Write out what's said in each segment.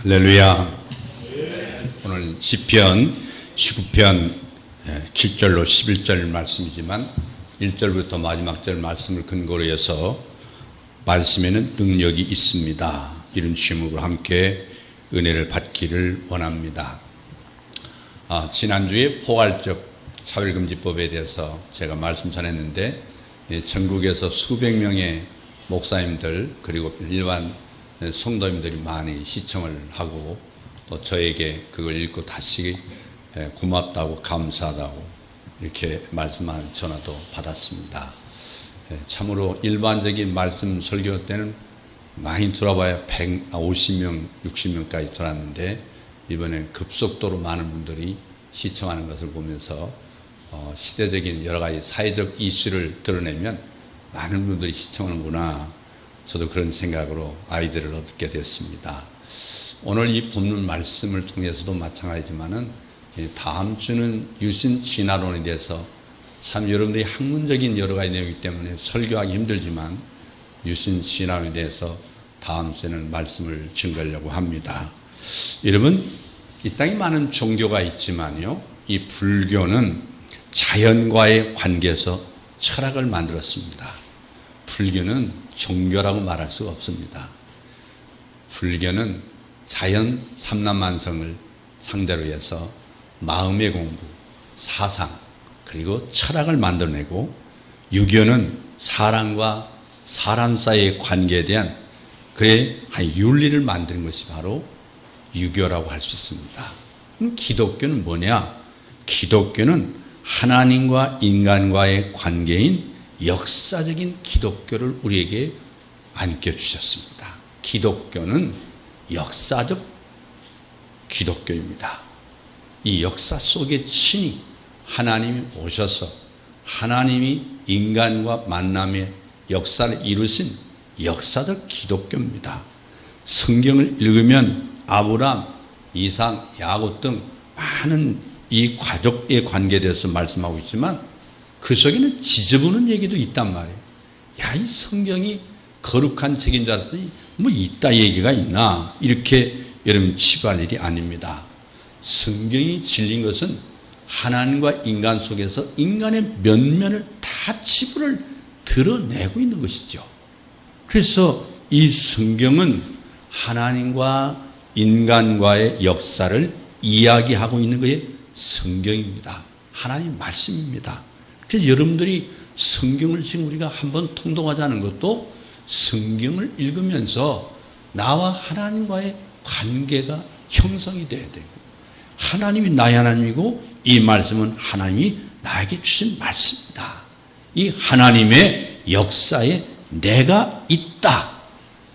할렐루야. 오늘 시편 19편 7절로 11절 말씀이지만 1절부터 마지막 절 말씀을 근거로 해서 말씀에는 능력이 있습니다. 이런 제목으로 함께 은혜를 받기를 원합니다. 지난주에 포괄적 차별금지법에 대해서 제가 말씀 전했는데 전국에서 수백 명의 목사님들 그리고 일반 성도님들이 많이 시청을 하고 또 저에게 그걸 읽고 다시 고맙다고 감사하다고 이렇게 말씀하는 전화도 받았습니다. 참으로 일반적인 말씀 설교 때는 많이 들어봐야 50명, 60명까지 들었는데 이번에 급속도로 많은 분들이 시청하는 것을 보면서 시대적인 여러 가지 사회적 이슈를 드러내면 많은 분들이 시청하는구나. 저도 그런 생각으로 아이디어를 얻게 됐습니다. 오늘 이 본문 말씀을 통해서도 마찬가지지만은 다음 주는 유신 진화론에 대해서 참 여러분들이 학문적인 여러 가지 내용이기 때문에 설교하기 힘들지만 유신 진화론에 대해서 다음 주에는 말씀을 증거하려고 합니다. 여러분, 이 땅에 많은 종교가 있지만요, 이 불교는 자연과의 관계에서 철학을 만들었습니다. 불교는 종교라고 말할 수가 없습니다. 불교는 자연 삼라만성을 상대로 해서 마음의 공부, 사상, 그리고 철학을 만들어내고 유교는 사람과 사람 사이의 관계에 대한 그의 윤리를 만드는 것이 바로 유교라고 할 수 있습니다. 그럼 기독교는 뭐냐? 기독교는 하나님과 인간과의 관계인 역사적인 기독교를 우리에게 안겨주셨습니다. 기독교는 역사적 기독교입니다. 이 역사 속에 친히 하나님이 오셔서 하나님이 인간과 만남의 역사를 이루신 역사적 기독교입니다. 성경을 읽으면 아브라함, 이삭, 야곱 등 많은 이 가족의 관계에 대해서 말씀하고 있지만 그 속에는 지저분한 얘기도 있단 말이에요. 야, 이 성경이 거룩한 책인 줄 알았더니 뭐 이따 얘기가 있나, 이렇게 여러분 치부할 일이 아닙니다. 성경이 진리인 것은 하나님과 인간 속에서 인간의 면면을 다 치부를 드러내고 있는 것이죠. 그래서 이 성경은 하나님과 인간과의 역사를 이야기하고 있는 것이 성경입니다. 하나님 말씀입니다. 그래서 여러분들이 성경을 지금 우리가 한번 통독하자는 것도 성경을 읽으면서 나와 하나님과의 관계가 형성이 돼야 되고, 하나님이 나의 하나님이고 이 말씀은 하나님이 나에게 주신 말씀이다. 이 하나님의 역사에 내가 있다.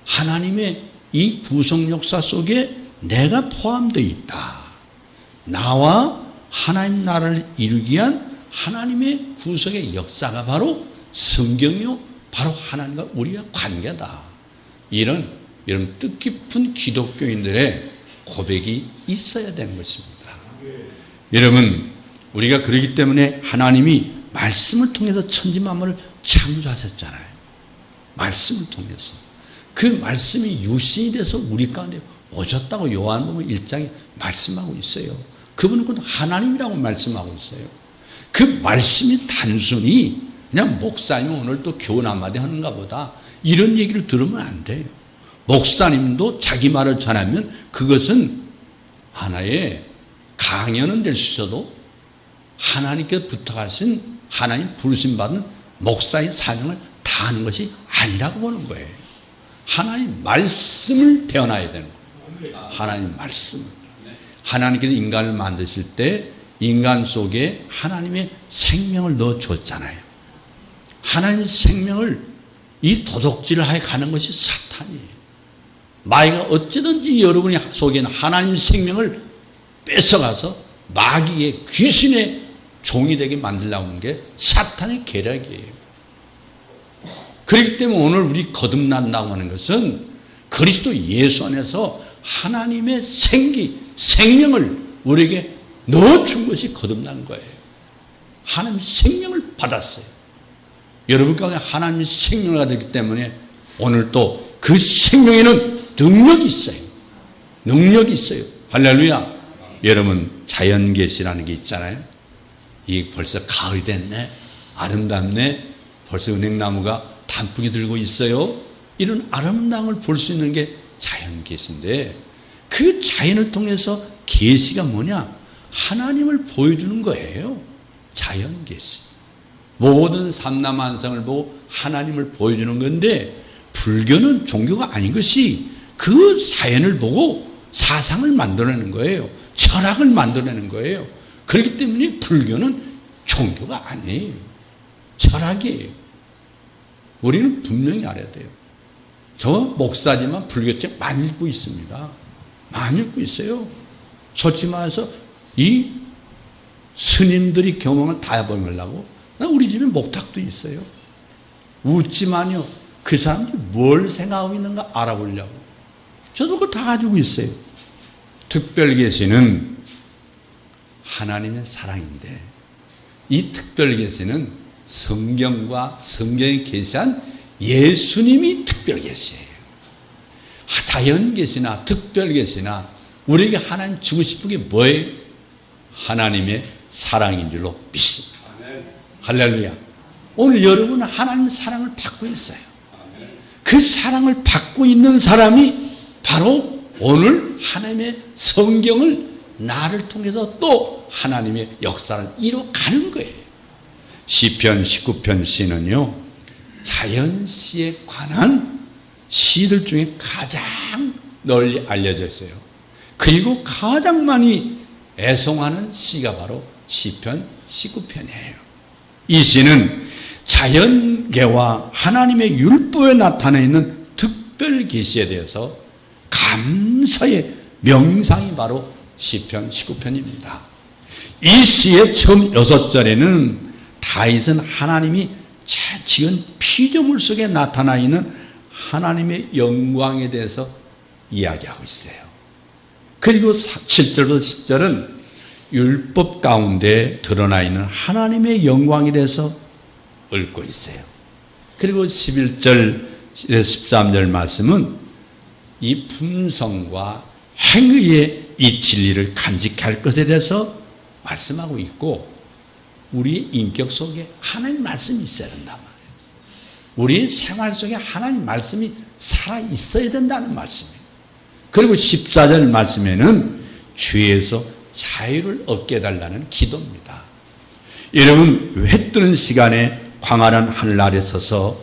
하나님의 이 구속 역사 속에 내가 포함되어 있다. 나와 하나님 나라를 이루기 위한 하나님의 구속의 역사가 바로 성경이요, 바로 하나님과 우리의 관계다. 이런 뜻깊은 기독교인들의 고백이 있어야 되는 것입니다. 여러분, 우리가 그러기 때문에 하나님이 말씀을 통해서 천지만물을 창조하셨잖아요. 말씀을 통해서. 그 말씀이 유신이 돼서 우리 가운데 오셨다고 요한복음 1장에 말씀하고 있어요. 그분은 그 하나님이라고 말씀하고 있어요. 그 말씀이 단순히 그냥 목사님이 오늘 또 교훈 한마디 하는가 보다 이런 얘기를 들으면 안 돼요. 목사님도 자기 말을 전하면 그것은 하나의 강연은 될 수 있어도 하나님께 부탁하신, 하나님 부르심받은 목사의 사명을 다하는 것이 아니라고 보는 거예요. 하나님 말씀을 배워놔야 되는 거예요. 하나님 말씀. 하나님께서 인간을 만드실 때 인간 속에 하나님의 생명을 넣어줬잖아요. 하나님의 생명을 이 도둑질을 하여 가는 것이 사탄이에요. 마귀가 어찌든지 여러분의 속에는 하나님의 생명을 뺏어가서 마귀의 귀신의 종이 되게 만들려고 하는 게 사탄의 계략이에요. 그렇기 때문에 오늘 우리 거듭난다고 하는 것은 그리스도 예수 안에서 하나님의 생명을 우리에게 넣어준 것이 거듭난 거예요. 하나님의 생명을 받았어요. 여러분 가운데 하나님의 생명을 받았기 때문에 오늘 또 그 생명에는 능력이 있어요. 능력이 있어요. 할렐루야. 여러분, 자연계시라는 게 있잖아요. 이 벌써 가을이 됐네. 아름답네. 벌써 은행나무가 단풍이 들고 있어요. 이런 아름다움을 볼 수 있는 게 자연계시인데, 그 자연을 통해서 계시가 뭐냐? 하나님을 보여주는 거예요. 자연계시. 모든 삼라만상을 보고 하나님을 보여주는 건데, 불교는 종교가 아닌 것이 그 자연을 보고 사상을 만들어내는 거예요. 철학을 만들어내는 거예요. 그렇기 때문에 불교는 종교가 아니에요. 철학이에요. 우리는 분명히 알아야 돼요. 저 목사지만 불교책 많이 읽고 있습니다. 많이 읽고 있어요. 솔직히 말해서 이 스님들이 경험을 다 해보려고 우리 집에 목탁도 있어요. 웃지만요, 그 사람들이 뭘 생각하고 있는가 알아보려고. 저도 그거 다 가지고 있어요. 특별계시는 하나님의 사랑인데, 이 특별계시는 성경과 성경에 계시한 예수님이 특별계시예요. 자연계시나 특별계시나 우리에게 하나님 주고 싶은 게 뭐예요? 하나님의 사랑인 줄로 믿습니다. 할렐루야. 오늘 여러분은 하나님의 사랑을 받고 있어요. 그 사랑을 받고 있는 사람이 바로 오늘 하나님의 성경을 나를 통해서 또 하나님의 역사를 이뤄가는 거예요. 시편 19편 시는요, 자연시에 관한 시들 중에 가장 널리 알려져 있어요. 그리고 가장 많이 애송하는 시가 바로 시편 19편이에요. 이 시는 자연계와 하나님의 율법에 나타나 있는 특별 계시에 대해서 감사의 명상이 바로 시편 19편입니다. 이 시의 처음 6절에는 다윗은 하나님이 지은 피조물 속에 나타나 있는 하나님의 영광에 대해서 이야기하고 있어요. 그리고 7절부터 10절은 율법 가운데 드러나 있는 하나님의 영광에 대해서 읊고 있어요. 그리고 11절, 13절 말씀은 이 품성과 행위의 이 진리를 간직할 것에 대해서 말씀하고 있고, 우리의 인격 속에 하나님 말씀이 있어야 된단 말이에요. 우리의 생활 속에 하나님 말씀이 살아 있어야 된다는 말씀이에요. 그리고 14절 말씀에는 죄에서 자유를 얻게 해달라는 기도입니다. 여러분, 해 뜨는 시간에 광활한 하늘 아래 서서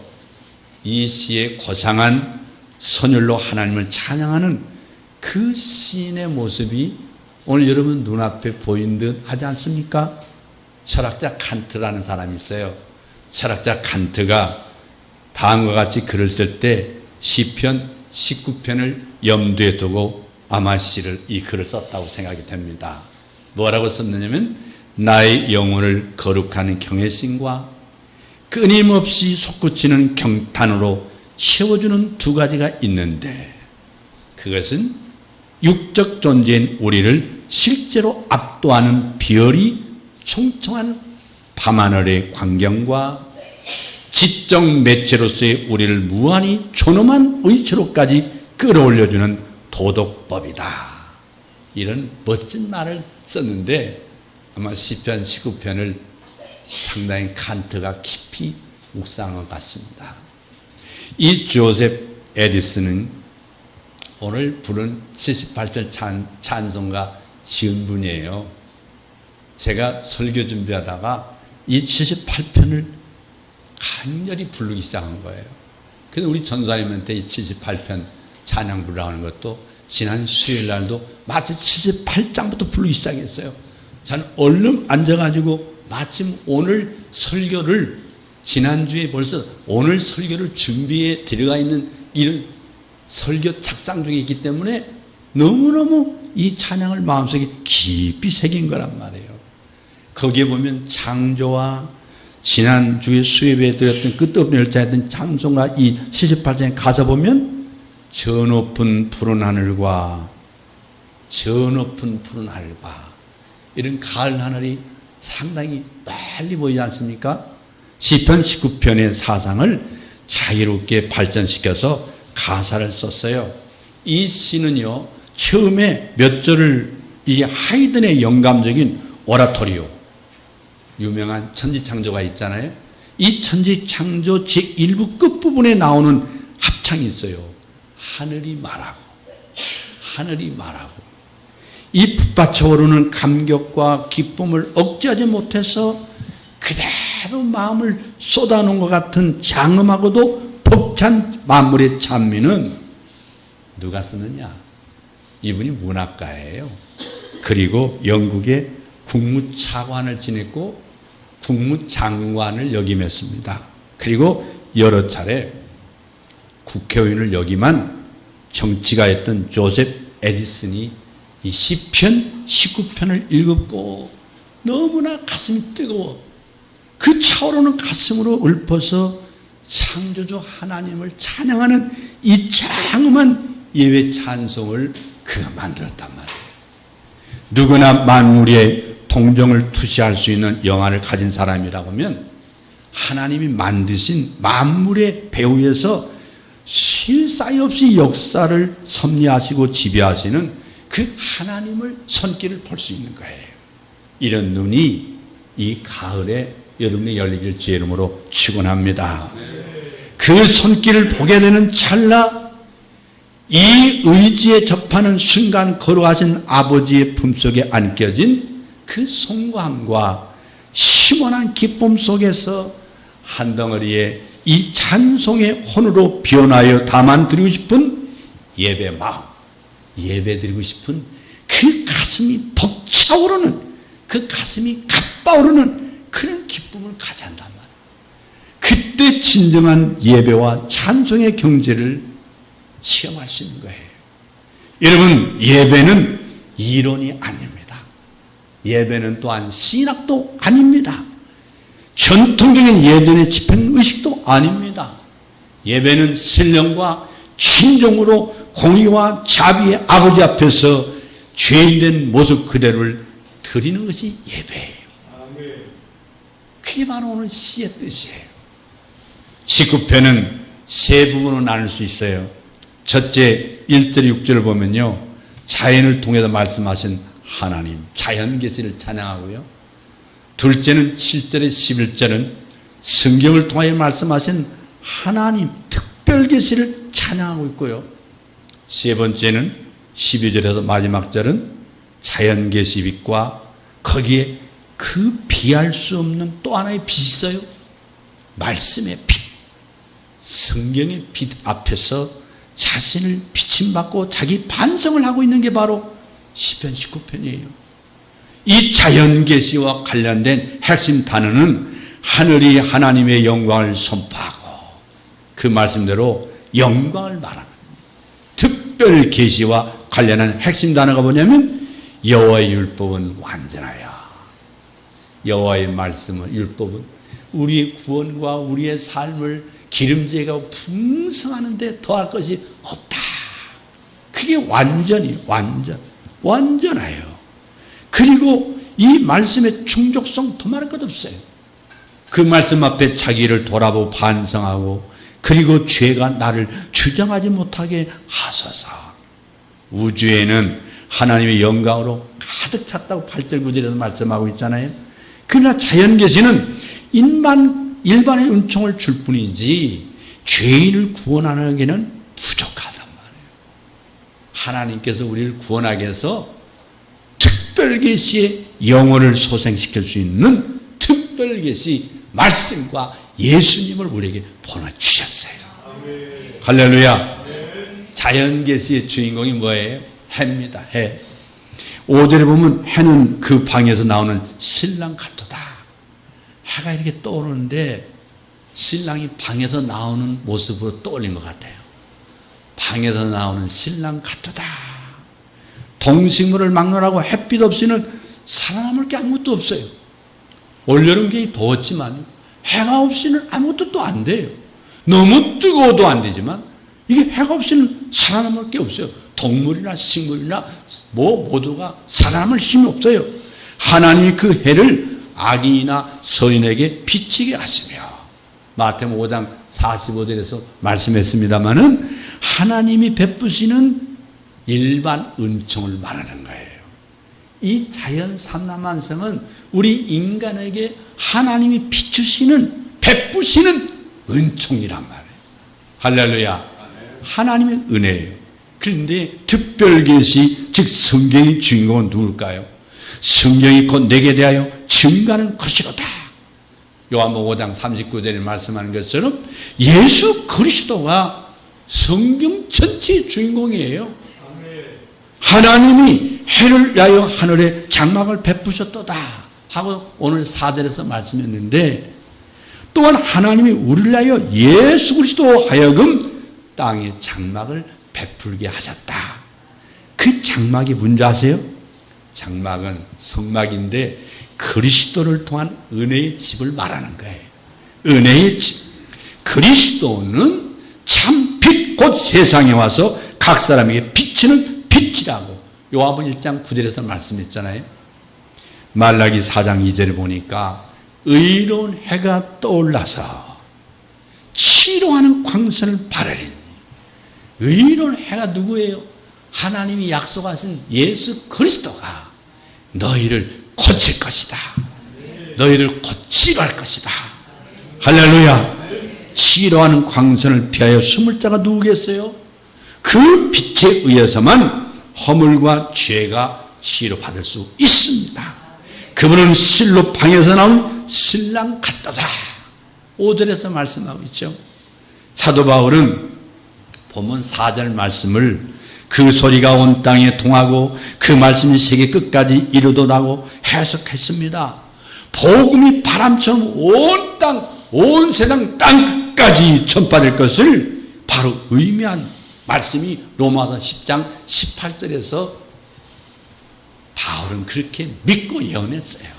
이 시의 고상한 선율로 하나님을 찬양하는 그 시인의 모습이 오늘 여러분 눈앞에 보인 듯 하지 않습니까? 철학자 칸트라는 사람이 있어요. 철학자 칸트가 다음과 같이 글을 쓸 때 시편 19편을 염두에 두고 아마 이 글을 썼다고 생각이 됩니다. 뭐라고 썼느냐면, 나의 영혼을 거룩한 경외심과 끊임없이 솟구치는 경탄으로 채워주는 두 가지가 있는데, 그것은 육적 존재인 우리를 실제로 압도하는 비열이 총총한 밤하늘의 광경과 지적 매체로서의 우리를 무한히 존엄한 의체로까지 끌어올려주는 도덕법이다. 이런 멋진 말을 썼는데, 아마 시편 19편을 상당히 칸트가 깊이 묵상한 것 같습니다. 이 조셉 에디슨은 오늘 부른 78절 찬송가 지은 분이에요. 제가 설교 준비하다가 이 78편을 간절히 부르기 시작한 거예요. 그래서 우리 전사님한테 이 78편 찬양 부르라고 하는 것도 지난 수요일 날도 마치 78장부터 부르기 시작했어요. 저는 얼른 앉아가지고 마침 오늘 설교를, 지난주에 벌써 오늘 설교를 준비해 들어가 있는 이런 설교 책상 중에 있기 때문에 너무너무 이 찬양을 마음속에 깊이 새긴 거란 말이에요. 거기에 보면 창조와 지난주에 수요일에 드렸던 끝없는 열차했던 찬송가 이 78장에 가서 보면 저 높은 푸른 하늘과 이런 가을 하늘이 상당히 빨리 보이지 않습니까? 시편 19편의 사상을 자유롭게 발전시켜서 가사를 썼어요. 이 시는요, 처음에 몇 절을 이 하이든의 영감적인 오라토리오, 유명한 천지창조가 있잖아요. 이 천지창조 제1부 끝부분에 나오는 합창이 있어요. 하늘이 말하고, 하늘이 말하고. 이 북받쳐 오르는 감격과 기쁨을 억제하지 못해서 그대로 마음을 쏟아놓은 것 같은 장엄하고도 벅찬 만물의 찬미는 누가 쓰느냐? 이분이 문학가예요. 그리고 영국의 국무차관을 지냈고 국무장관을 역임했습니다. 그리고 여러 차례 국회의원을 역임한 정치가였던 조셉 에디슨이 이 시편 19편을 읽었고 너무나 가슴이 뜨거워 그 차오르는 가슴으로 읊어서 창조주 하나님을 찬양하는 이 장엄한 예배 찬송을 그가 만들었단 말이에요. 누구나 만물의 동정을 투시할 수 있는 영안을 가진 사람이라고 하면 하나님이 만드신 만물의 배후에서 쉴 사이 없이 역사를 섭리하시고 지배하시는 그 하나님을 손길을 볼 수 있는 거예요. 이런 눈이 이 가을에 여러분이 열리길 주의 이름으로 축원합니다. 그 손길을 보게 되는 찰나 이 의지에 접하는 순간 걸어가신 아버지의 품속에 안겨진 그 송구함과 시원한 기쁨 속에서 한 덩어리의 이 찬송의 혼으로 변하여 담아드리고 싶은 예배 마음, 예배 드리고 싶은 그 가슴이 벅차오르는, 그 가슴이 가빠오르는 그런 기쁨을 가져야 한단 말이에요. 그때 진정한 예배와 찬송의 경제를 체험할 수 있는 거예요. 여러분, 예배는 이론이 아닙니다. 예배는 또한 신학도 아닙니다. 전통적인 예전의 집행의식도 아닙니다. 예배는 신령과 진정으로 공의와 자비의 아버지 앞에서 죄인된 모습 그대로를 드리는 것이 예배예요. 그게 바로 오늘 시의 뜻이에요. 19편은 세 부분으로 나눌 수 있어요. 첫째 1절 6절을 보면요, 자연을 통해서 말씀하신 하나님, 자연 계시를 찬양하고요. 둘째는 7절에 11절은 성경을 통하여 말씀하신 하나님 특별 계시를 찬양하고 있고요. 세 번째는 12절에서 마지막 절은 자연 계시 빛과 거기에 그 비할 수 없는 또 하나의 빛이 있어요. 말씀의 빛, 성경의 빛 앞에서 자신을 비침받고 자기 반성을 하고 있는 게 바로 시편 19편이에요. 이 자연 계시와 관련된 핵심 단어는 하늘이 하나님의 영광을 선포하고 그 말씀대로 영광을 말하는 특별 계시와 관련한 핵심 단어가 뭐냐면 여호와의 율법은 완전하여, 여호와의 말씀은, 율법은 우리의 구원과 우리의 삶을 기름지가 풍성하는데 더할 것이 없다. 그게 완전히 완전해요. 그리고 이 말씀의 충족성 더 말할 것 없어요. 그 말씀 앞에 자기를 돌아보고 반성하고 그리고 죄가 나를 주장하지 못하게 하소서. 우주에는 하나님의 영광으로 가득 찼다고 8절 9절에서 말씀하고 있잖아요. 그러나 자연계시는 일반의 은총을 줄 뿐이지 죄인을 구원하기에는 부족하단 말이에요. 하나님께서 우리를 구원하기 위해서 특별계시의 영혼을 소생시킬 수 있는 특별계시 말씀과 예수님을 우리에게 보내주셨어요. 할렐루야. 자연계시의 주인공이 뭐예요? 해입니다. 해. 5절에 보면 해는 그 방에서 나오는 신랑 같도다. 해가 이렇게 떠오르는데 신랑이 방에서 나오는 모습으로 떠올린 것 같아요. 방에서 나오는 신랑 같도다. 동식물을 막론하고 햇빛 없이는 살아남을 게 아무것도 없어요. 올여름 굉장히 더웠지만 해가 없이는 아무것도 또 안 돼요. 너무 뜨거워도 안 되지만 이게 해가 없이는 살아남을 게 없어요. 동물이나 식물이나 모두가 살아남을 힘이 없어요. 하나님이 그 해를 악인이나 서인에게 비치게 하시며, 마태복음 5장 45절에서 말씀했습니다마는 하나님이 베푸시는 일반 은총을 말하는 거예요. 이 자연 삼라만성은 우리 인간에게 하나님이 비추시는, 베푸시는 은총이란 말이에요. 할렐루야. 하나님의 은혜예요. 그런데 특별계시, 즉 성경의 주인공은 누굴까요? 성경이 곧 내게 대하여 증가하는 것이로다. 요한복음 5장 39절에 말씀하는 것처럼 예수 그리스도가 성경 전체의 주인공이에요. 하나님이 해를 위하여 하늘에 장막을 베푸셨도다 하고 오늘 4절에서 말씀했는데, 또한 하나님이 우리를 위하여 예수 그리스도 하여금 땅에 장막을 베풀게 하셨다. 그 장막이 뭔지 아세요? 장막은 성막인데 그리스도를 통한 은혜의 집을 말하는 거예요. 은혜의 집. 그리스도는 참 빛, 곧 세상에 와서 각 사람에게 비치는 빛이라고 요한복음 1장 9절에서 말씀했잖아요. 말라기 4장 2절에 보니까 의로운 해가 떠올라서 치료하는 광선을 바라리니. 의로운 해가 누구예요? 하나님이 약속하신 예수 그리스도가 너희를 고칠 것이다. 너희를 곧 치료할 것이다. 할렐루야. 치료하는 광선을 피하여 숨을 자가 누구겠어요? 그 빛에 의해서만 허물과 죄가 치료받을 수 있습니다. 그분은 실로 방에서 나온 신랑 같도다. 5절에서 말씀하고 있죠. 사도 바울은 보면 4절 말씀을 그 소리가 온 땅에 통하고 그 말씀이 세계 끝까지 이루도라고 해석했습니다. 복음이 바람처럼 온 땅, 온 세상 땅 끝까지 전파될 것을 바로 의미한 말씀이 로마서 10장 18절에서 바울은 그렇게 믿고 예언했어요.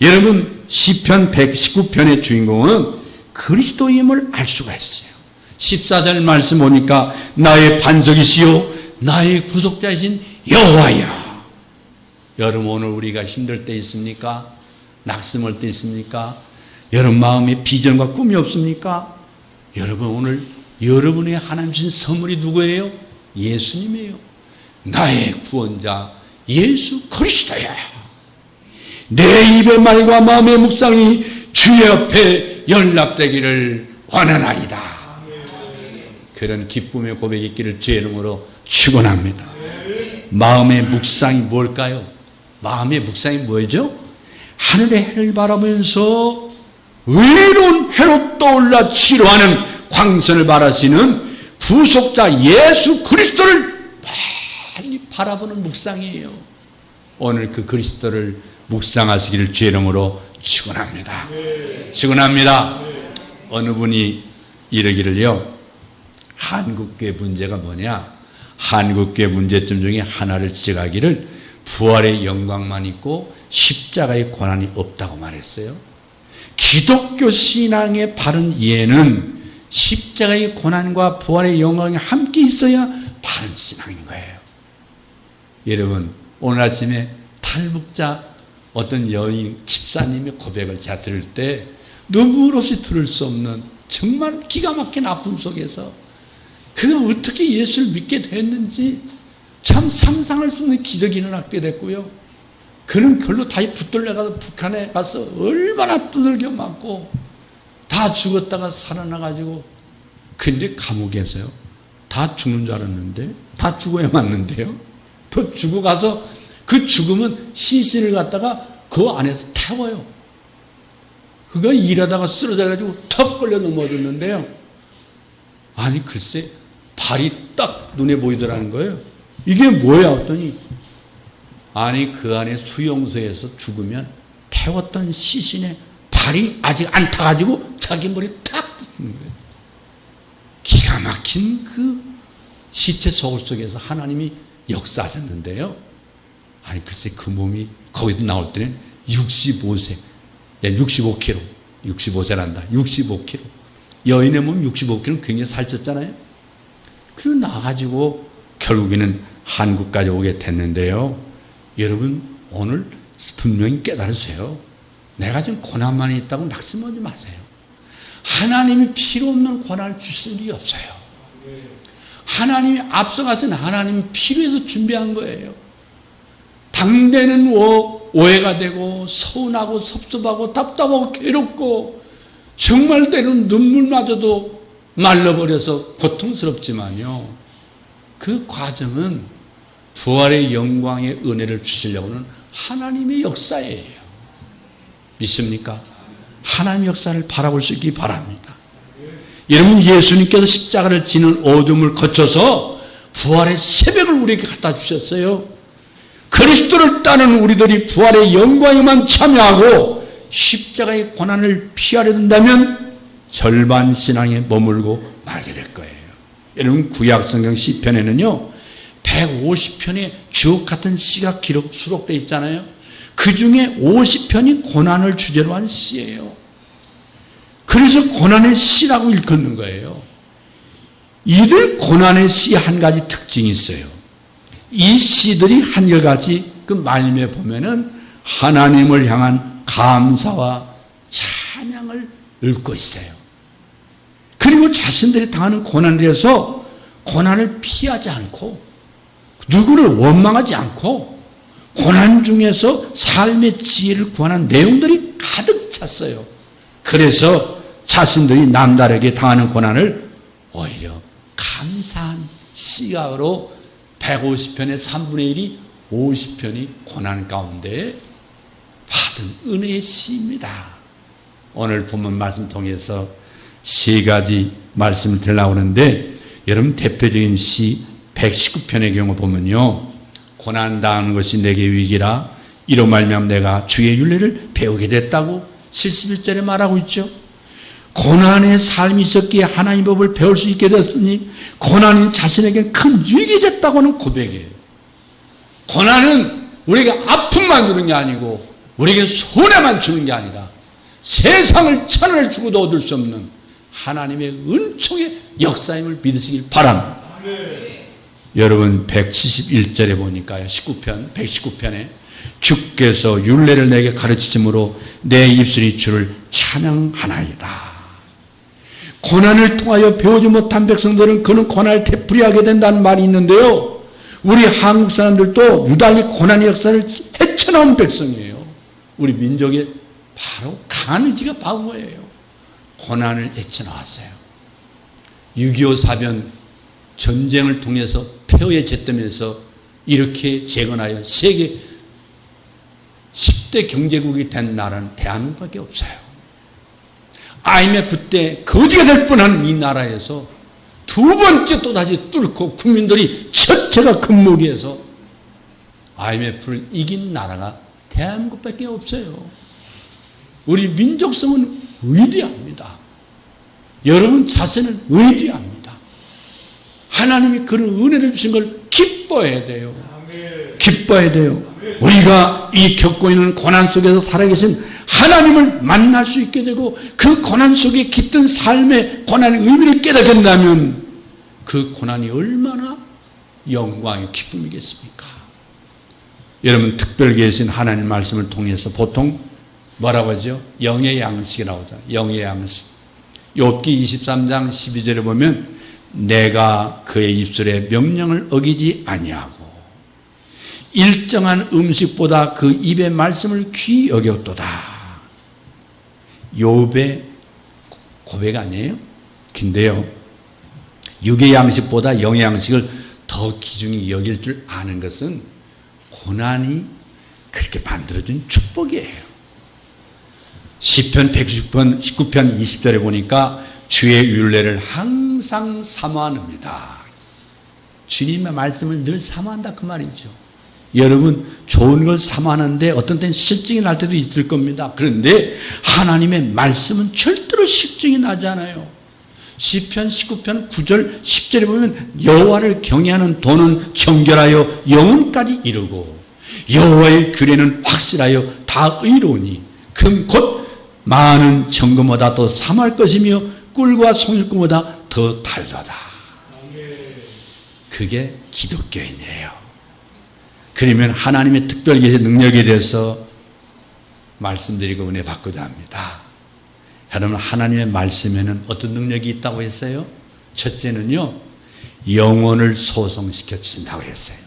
여러분, 시편 119편의 주인공은 그리스도임을 알 수가 있어요. 14절 말씀 보니까 나의 반석이시요 나의 구속자이신 여호와야. 여러분, 오늘 우리가 힘들 때 있습니까? 낙심할 때 있습니까? 여러분 마음에 비전과 꿈이 없습니까? 여러분, 오늘 여러분의 하나님 주신 선물이 누구예요? 예수님이에요. 나의 구원자 예수 그리스도야. 내 입의 말과 마음의 묵상이 주의 옆에 연락되기를 원하나이다. 그런 기쁨의 고백이 있기를 주의 이름으로 축원합니다. 마음의 묵상이 뭘까요? 마음의 묵상이 뭐죠? 하늘의 해를 바라보면서 의로운 해로 떠올라 치료하는 광선을 바라시는 구속자 예수 그리스도를 빨리 바라보는 묵상이에요. 오늘 그 그리스도를 묵상하시기를 주의 이름으로 축원합니다. 축원합니다. 어느 분이 이러기를요, 한국교회 문제가 뭐냐? 한국교회 문제점 중에 하나를 지적하기를 부활의 영광만 있고 십자가의 고난이 없다고 말했어요. 기독교 신앙의 바른 이해는 십자가의 고난과 부활의 영광이 함께 있어야 바른 신앙인 거예요. 여러분, 오늘 아침에 탈북자 어떤 여인 집사님의 고백을 제가 들을 때 눈물 없이 들을 수 없는 정말 기가 막힌 아픔 속에서 그가 어떻게 예수를 믿게 됐는지 참 상상할 수 없는 기적이 일어나게 됐고요. 그는 결로 다시 붙들려가서 북한에 가서 얼마나 두들겨 맞고 다 죽었다가 살아나가지고, 근데 감옥에서요, 다 죽는 줄 알았는데 다 죽어야 맞는데요, 또 죽어가서 그 죽음은 시신을 갖다가 그 안에서 태워요. 그가 일하다가 쓰러져가지고 턱 걸려 넘어졌는데요, 아니 글쎄 발이 딱 눈에 보이더라는 거예요. 이게 뭐야 했더니, 아니 그 안에 수용소에서 죽으면 태웠던 시신에 발이 아직 안 타가지고 자기 머리 탁 뜯는 거예요. 기가 막힌 그 시체 소울 속에서 하나님이 역사하셨는데요, 아니 글쎄 그 몸이 거기서 나올 때는 65세, 65kg, 65세란다, 65kg. 여인의 몸 65kg 굉장히 살쪘잖아요. 그리고 나가지고 결국에는 한국까지 오게 됐는데요. 여러분, 오늘 분명히 깨달으세요. 내가 지금 고난만 있다고 낙심하지 마세요. 하나님이 필요 없는 고난을 주실 일이 없어요. 하나님이 앞서가서는 하나님이 필요해서 준비한 거예요. 당대는 오해가 되고 서운하고 섭섭하고 답답하고 괴롭고 정말 때로는 눈물마저도 말라버려서 고통스럽지만요. 그 과정은 부활의 영광의 은혜를 주시려고는 하나님의 역사예요. 믿습니까? 하나님의 역사를 바라볼 수 있기 바랍니다. 여러분, 예수님께서 십자가를 지는 어둠을 거쳐서 부활의 새벽을 우리에게 갖다 주셨어요. 그리스도를 따르는 우리들이 부활의 영광에만 참여하고 십자가의 고난을 피하려 든다면 절반 신앙에 머물고 말게 될 거예요. 여러분, 구약성경 시편에는요 150편의 주옥 같은 시가 수록되어 있잖아요. 그 중에 50편이 고난을 주제로 한 시예요. 그래서 고난의 시라고 일컫는 거예요. 이들 고난의 시 한 가지 특징이 있어요. 이 시들이 한결같이 그 말씀에 보면은 하나님을 향한 감사와 찬양을 읊고 있어요. 그리고 자신들이 당하는 고난에 대해서 고난을 피하지 않고 누구를 원망하지 않고 고난 중에서 삶의 지혜를 구하는 내용들이 가득 찼어요. 그래서 자신들이 남다르게 당하는 고난을 오히려 감사한 시각으로 150편의 3분의 1이 50편이 고난 가운데 받은 은혜의 시입니다. 오늘 본문 말씀 통해서 세 가지 말씀을 드리려고 하는데, 여러분 대표적인 시 119편의 경우 보면요, 고난당하는 것이 내게 위기라 이로 말미암아 내가 주의 율례를 배우게 됐다고 71절에 말하고 있죠. 고난의 삶이 있었기에 하나님 법을 배울 수 있게 됐으니 고난이 자신에게 큰 유익이 됐다고는 고백이에요. 고난은 우리가 아픔만 주는 게 아니고 우리에게 손해만 주는 게 아니라 세상을 천원을 주고도 얻을 수 없는 하나님의 은총의 역사임을 믿으시길 바랍니다. 여러분 171절에 보니까요, 119편에 주께서 율례를 내게 가르치심으로 내 입술이 주를 찬양하나이다. 고난을 통하여 배우지 못한 백성들은 그는 고난을 되풀이하게 된다는 말이 있는데요, 우리 한국 사람들도 유달리 고난의 역사를 헤쳐나온 백성이에요. 우리 민족의 바로 강한 의지가 바보예요. 고난을 헤쳐나왔어요. 6.25 사변 전쟁을 통해서 폐허에 잿더면서 이렇게 재건하여 세계 10대 경제국이 된 나라는 대한민국밖에 없어요. IMF 때 거지가 될 뻔한 이 나라에서 두 번째 또다시 뚫고 국민들이 전체가 금목에서 IMF를 이긴 나라가 대한민국밖에 없어요. 우리 민족성은 위대합니다. 여러분 자신은 위대합니다. 하나님이 그런 은혜를 주신 걸 기뻐해야 돼요. 기뻐해야 돼요. 우리가 이 겪고 있는 고난 속에서 살아계신 하나님을 만날 수 있게 되고 그 고난 속에 깃든 삶의 고난의 의미를 깨닫는다면 그 고난이 얼마나 영광의 기쁨이겠습니까? 여러분 특별히 계신 하나님 말씀을 통해서 보통 뭐라고 하죠? 영의 양식이라고 하잖아요. 영의 양식. 욥기 23장 12절에 보면 내가 그의 입술의 명령을 어기지 아니하고 일정한 음식보다 그 입의 말씀을 귀히 여겼도다. 욥의 고백 아니에요? 근데요, 육의 양식보다 영의 양식을 더 귀중히 여길 줄 아는 것은 고난이 그렇게 만들어준 축복이에요. 시편 119편 19편 20절에 보니까 주의 율례를 항상 사모합니다. 주님의 말씀을 늘 사모한다 그 말이죠. 여러분 좋은 걸 사모하는데 어떤 때는 실증이 날 때도 있을 겁니다. 그런데 하나님의 말씀은 절대로 실증이 나지 않아요. 시편 19편 9절 10절에 보면 여호와를 경외하는 도는 정결하여 영혼까지 이르고 여호와의 규례는 확실하여 다 의로우니 금 곧 많은 정금보다 더 삼할 것이며 꿀과 송일금보다 더 달도다. 그게 기독교인이에요. 그러면 하나님의 특별 계신 능력에 대해서 말씀드리고 은혜 받고자 합니다. 여러분 하나님의 말씀에는 어떤 능력이 있다고 했어요? 첫째는요, 영혼을 소송시켜 주신다고 했어요.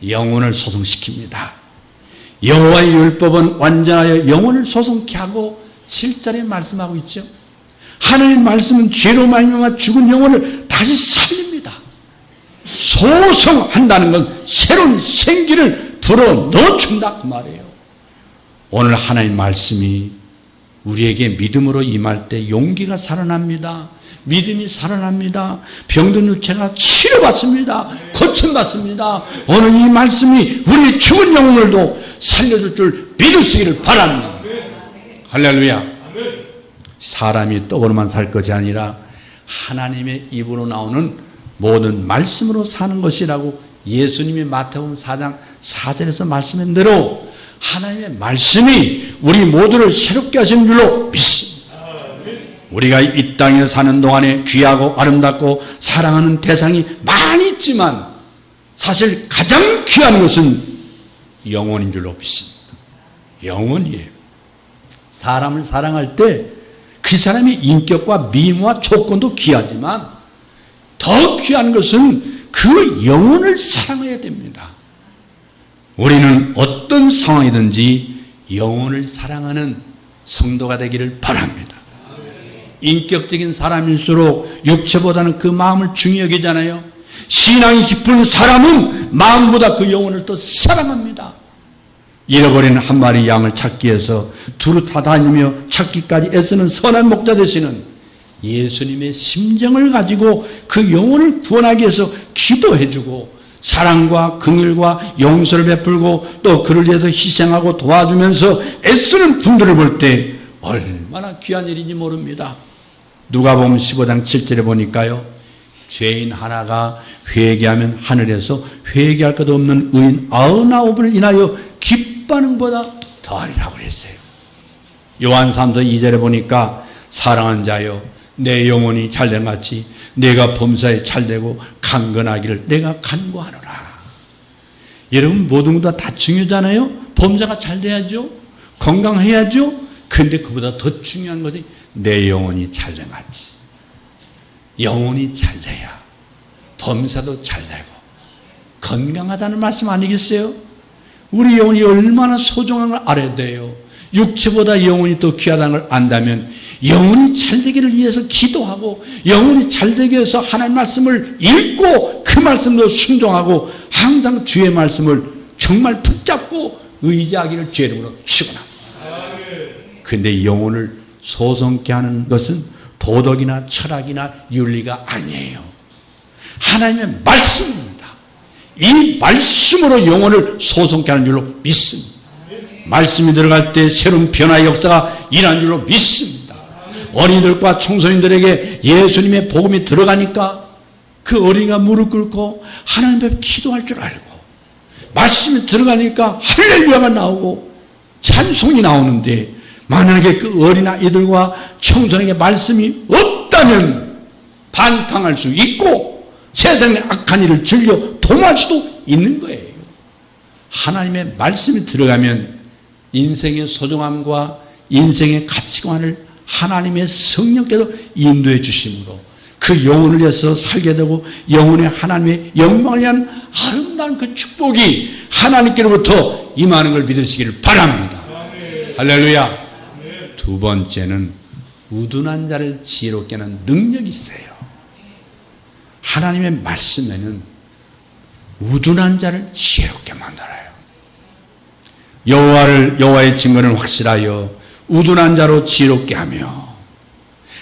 영혼을 소송시킵니다. 여호와의 율법은 완전하여 영혼을 소송케 하고 7절에 말씀하고 있죠. 하나님의 말씀은 죄로 말미암아 죽은 영혼을 다시 살립니다. 소송한다는 건 새로운 생기를 불어넣어준다 그 말이에요. 오늘 하나님의 말씀이 우리에게 믿음으로 임할 때 용기가 살아납니다. 믿음이 살아납니다. 병든 육체가 치료받습니다. 고침받습니다. 오늘 이 말씀이 우리 죽은 영혼을도 살려줄 줄 믿으시기를 바랍니다. 할렐루야. 사람이 떡으로만 살 것이 아니라 하나님의 입으로 나오는 모든 말씀으로 사는 것이라고 예수님이 마태복음 4장 4절에서 말씀한 대로 하나님의 말씀이 우리 모두를 새롭게 하신 줄로 믿습니다. 우리가 이 땅에 사는 동안에 귀하고 아름답고 사랑하는 대상이 많이 있지만 사실 가장 귀한 것은 영혼인 줄로 믿습니다. 영혼이에요. 사람을 사랑할 때 그 사람의 인격과 미모와 조건도 귀하지만 더 귀한 것은 그 영혼을 사랑해야 됩니다. 우리는 어떤 상황이든지 영혼을 사랑하는 성도가 되기를 바랍니다. 인격적인 사람일수록 육체보다는 그 마음을 중요하게 여기잖아요. 신앙이 깊은 사람은 마음보다 그 영혼을 더 사랑합니다. 잃어버린 한 마리 양을 찾기 위해서 두루 다다니며 찾기까지 애쓰는 선한 목자 되시는 예수님의 심정을 가지고 그 영혼을 구원하기 위해서 기도해주고 사랑과 긍휼과 용서를 베풀고 또 그를 위해서 희생하고 도와주면서 애쓰는 분들을 볼 때 얼마나 귀한 일인지 모릅니다. 누가복음 15장 7절에 보니까요, 죄인 하나가 회개하면 하늘에서 회개할 것 없는 의인 99을 인하여 기뻐하는 것보다 더하리라고 했어요. 요한 3서 2절에 보니까 사랑한 자여 내 영혼이 잘된 같이 내가 범사에 잘되고 강건하기를 내가 간구하노라. 여러분 모든 것 다 중요하잖아요. 범사가 잘돼야죠. 건강해야죠. 근데 그보다 더 중요한 것이 내 영혼이 잘된 같이. 영혼이 잘돼야 범사도 잘되고 건강하다는 말씀 아니겠어요? 우리 영혼이 얼마나 소중한 걸 알아야 돼요. 육체보다 영혼이 더 귀하다는 걸 안다면 영혼이 잘되기를 위해서 기도하고 영혼이 잘되기 위해서 하나님의 말씀을 읽고 그 말씀도 순종하고 항상 주의 말씀을 정말 붙잡고 의지하기를 주의 이름으로 축원합니다. 그런데 영혼을 소송케 하는 것은 도덕이나 철학이나 윤리가 아니에요. 하나님의 말씀입니다. 이 말씀으로 영혼을 소송케 하는 줄로 믿습니다. 말씀이 들어갈 때 새로운 변화의 역사가 일하는 줄로 믿습니다. 어린이들과 청소년들에게 예수님의 복음이 들어가니까 그 어린이가 무릎 꿇고 하나님 앞에 기도할 줄 알고 말씀이 들어가니까 할렐루야가 나오고 찬송이 나오는데 만약에 그 어린아이들과 청소년에게 말씀이 없다면 반항할 수 있고 세상의 악한 일을 즐겨 도모할 수도 있는 거예요. 하나님의 말씀이 들어가면 인생의 소중함과 인생의 가치관을 하나님의 성령께서 인도해 주심으로 그 영혼을 위해서 살게 되고 영혼의 하나님의 영광을 위한 아름다운 그 축복이 하나님께로부터 임하는 걸 믿으시기를 바랍니다. 할렐루야. 두 번째는 우둔한 자를 지혜롭게 하는 능력이 있어요. 하나님의 말씀에는 우둔한 자를 지혜롭게 만들어요. 여호와의 증거는 확실하여 우둔한 자로 지혜롭게 하며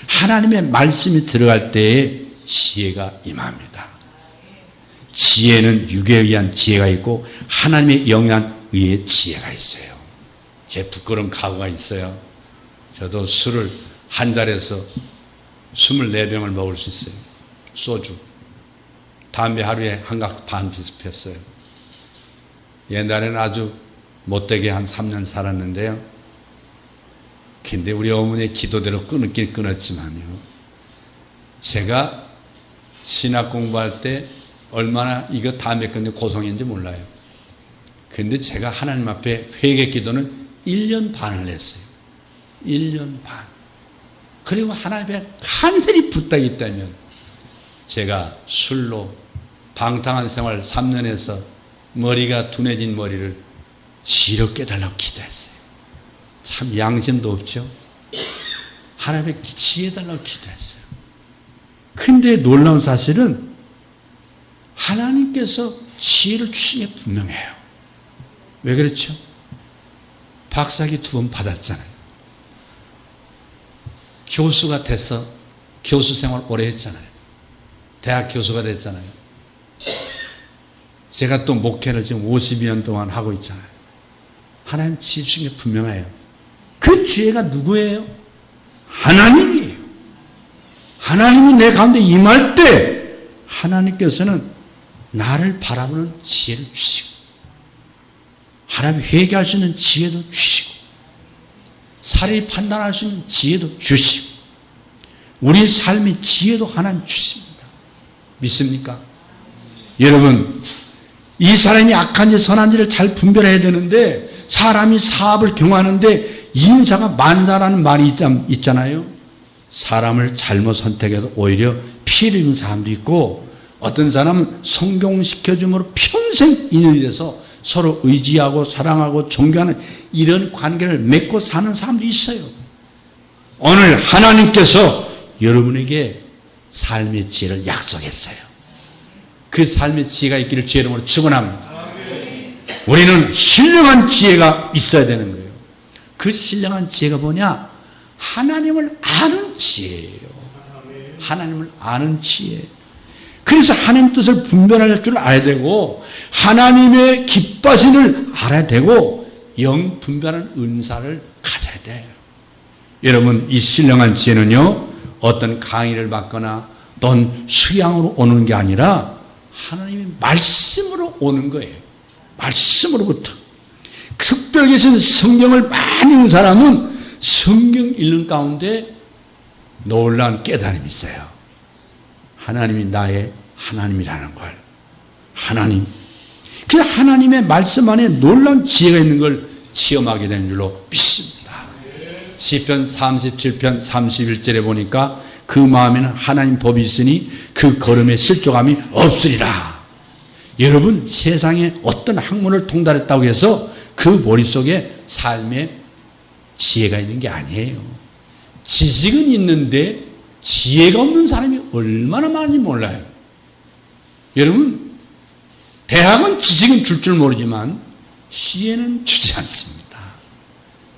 하나님의 말씀이 들어갈 때에 지혜가 임합니다. 지혜는 육에 의한 지혜가 있고 하나님의 영에 의해 지혜가 있어요. 제 부끄러운 과거가 있어요. 저도 술을 한 달에서 24병을 먹을 수 있어요. 소주. 담배 하루에 한 각 반 비습했어요. 옛날에는 아주 못되게 한 3년 살았는데요. 근데 우리 어머니의 기도대로 끊긴 끊었지만요. 제가 신학 공부할 때 얼마나 이거 담배 끊는 고성인지 몰라요. 근데 제가 하나님 앞에 회개 기도는 1년 반을 했어요. 1년 반. 그리고 하나님 앞에 간절히 부탁이 있다면 제가 술로 방탕한 생활 3년에서 머리가 둔해진 머리를 지혜롭게 깨달라고 기도했어요. 참 양심도 없죠. 하나님의 지혜 달라고 기도했어요. 그런데 놀라운 사실은 하나님께서 지혜를 주신 게 분명해요. 왜 그렇죠? 박사학위 2번 받았잖아요. 교수가 돼서 교수 생활 오래 했잖아요. 대학 교수가 됐잖아요. 제가 또 목회를 지금 52년 동안 하고 있잖아요. 하나님 지혜 주신 게 분명해요. 그 지혜가 누구예요? 하나님이에요. 하나님이 내 가운데 임할 때 하나님께서는 나를 바라보는 지혜를 주시고 하나님 회개할 수 있는 지혜도 주시고 사리 판단할 수 있는 지혜도 주시고 우리 삶의 지혜도 하나님 주십니다. 믿습니까? 여러분, 이 사람이 악한지 선한지를 잘 분별해야 되는데 사람이 사업을 경험하는데 인사가 만사라는 말이 있잖아요. 사람을 잘못 선택해서 오히려 피해를 입는 사람도 있고 어떤 사람은 성공시켜줌으로 평생 인연이 돼서 서로 의지하고 사랑하고 존경하는 이런 관계를 맺고 사는 사람도 있어요. 오늘 하나님께서 여러분에게 삶의 지혜를 약속했어요. 그 삶의 지혜가 있기를 주의 이름으로 축원합니다. 우리는 신령한 지혜가 있어야 되는 거예요. 그 신령한 지혜가 뭐냐? 하나님을 아는 지혜예요. 하나님을 아는 지혜. 그래서 하나님 뜻을 분별할 줄 알아야 되고 하나님의 기뻐하심을 알아야 되고 영 분별하는 은사를 가져야 돼요. 여러분, 이 신령한 지혜는요 어떤 강의를 받거나 또는 수양으로 오는 게 아니라 하나님의 말씀으로 오는 거예요. 말씀으로부터. 특별히 계신 성경을 많이 읽는 사람은 성경 읽는 가운데 놀라운 깨달음이 있어요. 하나님이 나의 하나님이라는 걸. 하나님. 그 하나님의 말씀 안에 놀라운 지혜가 있는 걸 체험하게 되는 줄로 믿습니다. 시편 37편 31절에 보니까 그 마음에는 하나님 법이 있으니 그 걸음에 실족함이 없으리라. 여러분, 세상에 어떤 학문을 통달했다고 해서 그 머릿속에 삶의 지혜가 있는 게 아니에요. 지식은 있는데 지혜가 없는 사람이 얼마나 많은지 몰라요. 여러분, 대학은 지식은 줄 줄 모르지만 지혜는 주지 않습니다.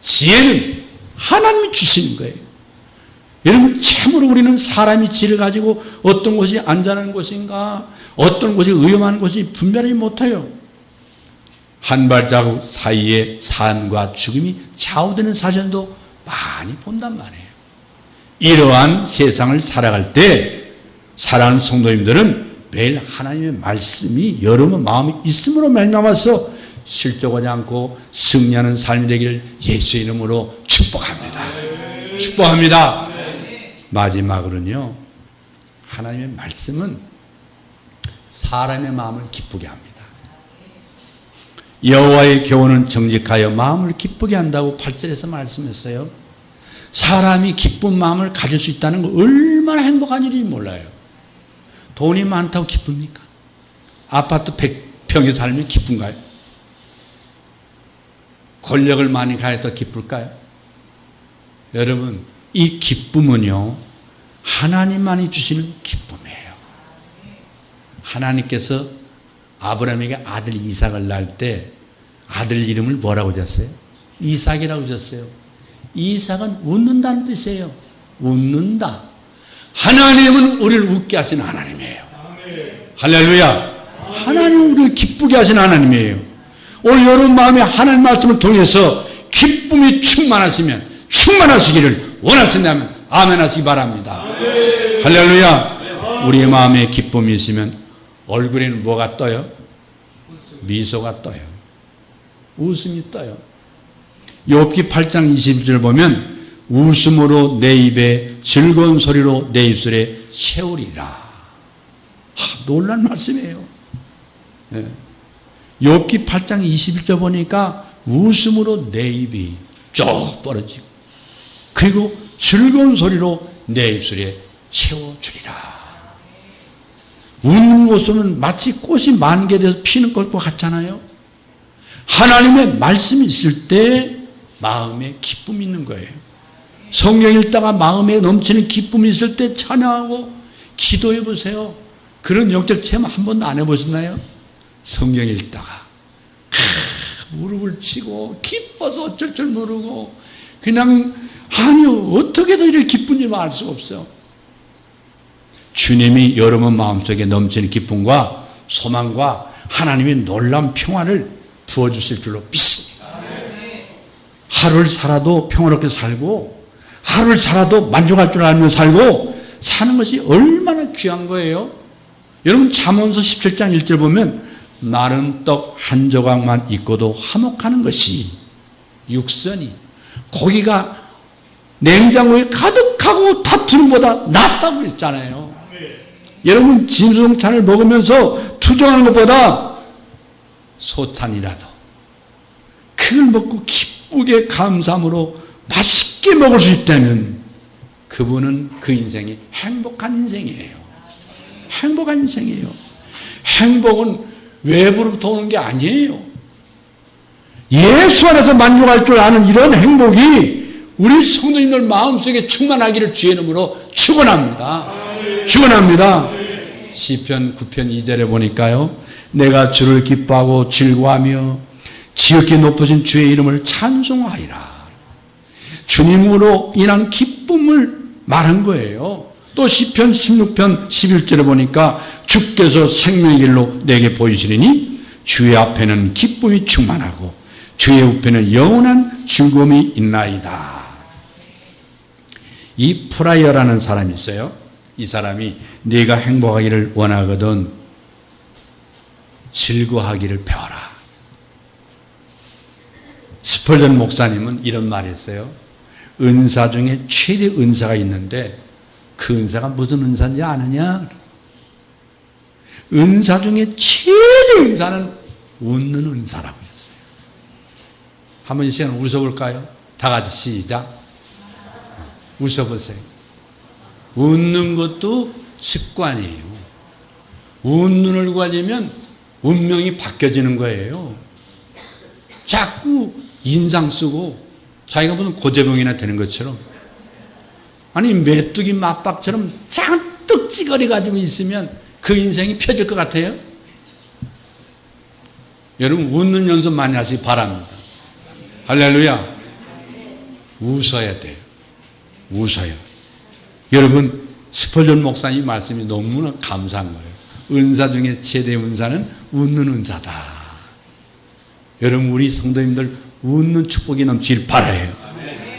지혜는 하나님이 주시는 거예요. 여러분, 참으로 우리는 사람이 지혜를 가지고 어떤 곳이 안전한 곳인가 어떤 곳이 위험한 곳이 분별하지 못해요. 한 발자국 사이에 삶과 죽음이 좌우되는 사진도 많이 본단 말이에요. 이러한 세상을 살아갈 때 사랑하는 성도님들은 매일 하나님의 말씀이 여러분 마음에 있음으로 말미암아서 실족하지 않고 승리하는 삶이 되기를 예수의 이름으로 축복합니다. 축복합니다. 마지막으로는요, 하나님의 말씀은 사람의 마음을 기쁘게 합니다. 여호와의 교훈은 정직하여 마음을 기쁘게 한다고 8절에서 말씀했어요. 사람이 기쁜 마음을 가질 수 있다는 거 얼마나 행복한 일인지 몰라요. 돈이 많다고 기쁩니까? 아파트 100평에 살면 기쁜가요? 권력을 많이 가졌다 기쁠까요? 여러분, 이 기쁨은요 하나님만이 주시는 기쁨이에요. 하나님께서 아브라함에게 아들 이삭을 낳을 때 아들 이름을 뭐라고 졌어요? 이삭이라고 졌어요. 이삭은 웃는다는 뜻이에요. 웃는다. 하나님은 우리를 웃게 하시는 하나님이에요. 할렐루야. 하나님은 우리를 기쁘게 하시는 하나님이에요. 오늘 여러분 마음에 하나님 말씀을 통해서 기쁨이 충만하시기를 원하신다면 아멘 하시기 바랍니다. 할렐루야. 우리의 마음에 기쁨이 있으면 얼굴에는 뭐가 떠요? 미소가 떠요. 웃음이 떠요. 욥기 8장 20절 보면 웃음으로 내 입에 즐거운 소리로 내 입술에 채우리라. 놀란 말씀이에요. 네. 욥기 8장 21절 보니까 웃음으로 내 입이 쭉 벌어지고 그리고 즐거운 소리로 내 입술에 채워주리라. 웃는 모습은 마치 꽃이 만개돼서 피는 것과 같잖아요. 하나님의 말씀이 있을 때 마음에 기쁨이 있는 거예요. 성경 읽다가 마음에 넘치는 기쁨이 있을 때 찬양하고 기도해 보세요. 그런 영적 체험 한 번도 안 해보셨나요? 성경 읽다가 무릎을 치고 기뻐서 어쩔 줄 모르고 그냥 아니요 어떻게든 이렇게 기쁜지만 알 수가 없어요. 주님이 여러분 마음속에 넘치는 기쁨과 소망과 하나님의 놀라운 평화를 부어주실 줄로 믿습니다. 하루를 살아도 평화롭게 살고 하루를 살아도 만족할 줄 알며 살고 사는 것이 얼마나 귀한 거예요. 여러분 잠언서 17장 1절 보면 마른 떡 한 조각만 있고도 화목하는 것이 육선이 고기가 냉장고에 가득하고 다투는 것보다 낫다고 했잖아요. 여러분 진수성찬을 먹으면서 투정하는 것보다 소찬이라도 그걸 먹고 기쁘게 감사함으로 맛있게 먹을 수 있다면 그분은 그 인생이 행복한 인생이에요. 행복한 인생이에요. 행복은 외부로부터 오는 게 아니에요. 예수 안에서 만족할 줄 아는 이런 행복이 우리 성도님들 마음속에 충만하기를 주의 이름으로 축원합니다. 축원합니다. 시편 9편 2절에 보니까요. 내가 주를 기뻐하고 즐거워하며 지극히 높으신 주의 이름을 찬송하리라. 주님으로 인한 기쁨을 말한 거예요. 또 시편 16편 11절에 보니까 주께서 생명의 길로 내게 보이시리니 주의 앞에는 기쁨이 충만하고 주의 우편에는 영원한 즐거움이 있나이다. 이 프라이어라는 사람이 있어요. 이 사람이 네가 행복하기를 원하거든 즐거워하기를 배워라. 스펄전 목사님은 이런 말을 했어요. 은사 중에 최대 은사가 있는데 그 은사가 무슨 은사인지 아느냐? 은사 중에 최대 은사는 웃는 은사라고 했어요. 한번 이 시간 웃어볼까요? 다 같이 시작. 웃어보세요. 웃는 것도 습관이에요. 웃는 얼굴이면 운명이 바뀌어지는 거예요. 자꾸 인상 쓰고 자기가 무슨 고재병이나 되는 것처럼 아니 메뚜기 맞박처럼 잔뜩 찌그러가지고 있으면 그 인생이 펴질 것 같아요? 여러분 웃는 연습 많이 하시기 바랍니다. 할렐루야. 웃어야 돼요. 웃어요. 여러분 스펄전 목사님 말씀이 너무나 감사한 거예요. 은사 중에 최대 은사는 웃는 은사다. 여러분 우리 성도님들 웃는 축복이 넘치길 바라요.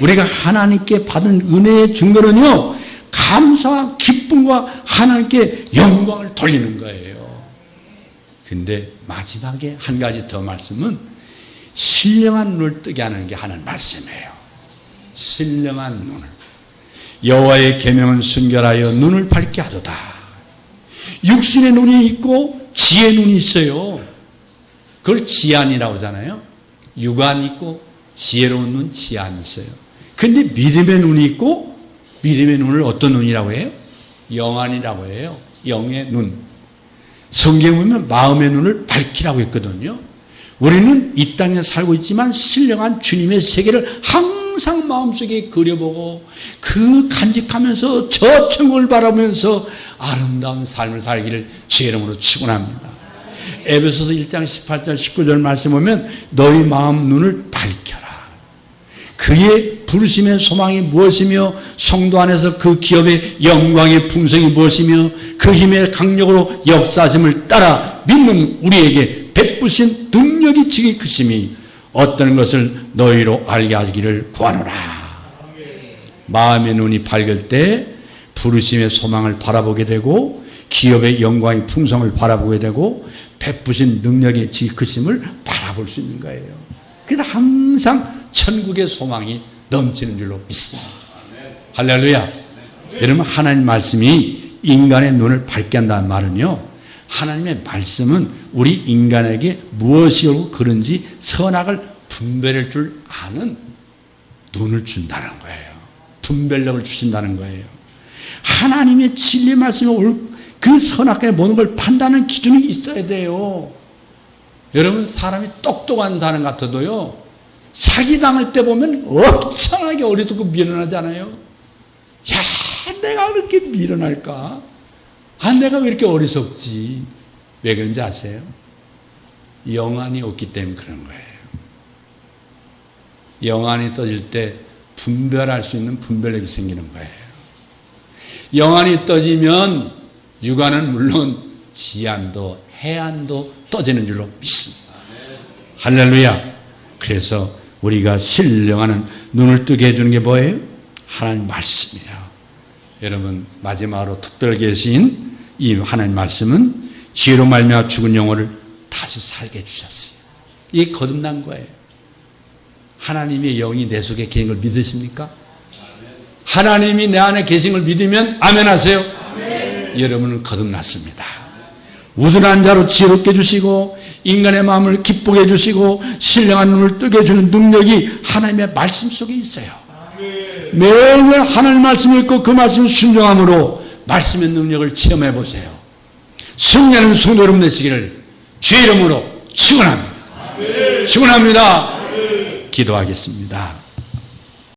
우리가 하나님께 받은 은혜의 증거는요 감사와 기쁨과 하나님께 영광을 돌리는 거예요. 근데 마지막에 한 가지 더 말씀은 신령한 눈을 뜨게 하는 게 하는 말씀이에요. 신령한 눈을. 여호와의 계명은 순결하여 눈을 밝게 하도다. 육신의 눈이 있고 지혜의 눈이 있어요. 그걸 지안이라고 하잖아요. 육안이 있고 지혜로운 눈 지안이 있어요. 근데 믿음의 눈이 있고 믿음의 눈을 어떤 눈이라고 해요? 영안이라고 해요. 영의 눈. 성경에 보면 마음의 눈을 밝히라고 했거든요. 우리는 이 땅에 살고 있지만 신령한 주님의 세계를 항상 마음속에 그려보고 그 간직하면서 저 천국을 바라보면서 아름다운 삶을 살기를 주의 이름으로 축원합니다. 에베소서 1장 18절 19절 말씀 보면 너희 마음 눈을 밝혀라. 그의 부르심의 소망이 무엇이며 성도 안에서 그 기업의 영광의 풍성이 무엇이며 그 힘의 강력으로 역사심을 따라 믿는 우리에게 베푸신 능력이 지극히 크심이 어떤 것을 너희로 알게 하기를 구하노라. 마음의 눈이 밝을 때 부르심의 소망을 바라보게 되고 기업의 영광의 풍성을 바라보게 되고 베푸신 능력의 지극히 크심을 바라볼 수 있는 거예요. 그래서 항상 천국의 소망이 넘치는 줄로 믿습니다. 할렐루야. 여러분 하나님 말씀이 인간의 눈을 밝게 한다는 말은요. 하나님의 말씀은 우리 인간에게 무엇이 옳고 그른지 선악을 분별할 줄 아는 눈을 준다는 거예요. 분별력을 주신다는 거예요. 하나님의 진리 말씀이 그 선악과에 모든 걸 판단하는 기준이 있어야 돼요. 여러분, 사람이 똑똑한 사람 같아도요, 사기당할 때 보면 엄청나게 어리석고 미련하잖아요. 야, 내가 그렇게 미련할까? 아, 내가 왜 이렇게 어리석지? 왜 그런지 아세요? 영안이 없기 때문에 그런 거예요. 영안이 떠질 때 분별할 수 있는 분별력이 생기는 거예요. 영안이 떠지면 육안은 물론 지안도 해안도 떠지는 줄로 믿습니다. 할렐루야. 그래서 우리가 신령하는 눈을 뜨게 해주는 게 뭐예요? 하나님 말씀이에요. 여러분, 마지막으로 특별 계신 이 하나님 말씀은 지혜로 말미암아 죽은 영혼을 다시 살게 해주셨어요. 이게 거듭난 거예요. 하나님의 영이 내 속에 계신 걸 믿으십니까? 하나님이 내 안에 계신 걸 믿으면 아멘 하세요. 아멘. 여러분은 거듭났습니다. 우둔한 자로 지혜롭게 해주시고 인간의 마음을 기쁘게 해주시고 신령한 눈을 뜨게 해주는 능력이 하나님의 말씀 속에 있어요. 매일 하나님 말씀이 있고 그 말씀 순종함으로 말씀의 능력을 체험해 보세요. 승리하는 성도 여러분 되시기를 주의 이름으로 축원합니다. 축원합니다. 기도하겠습니다.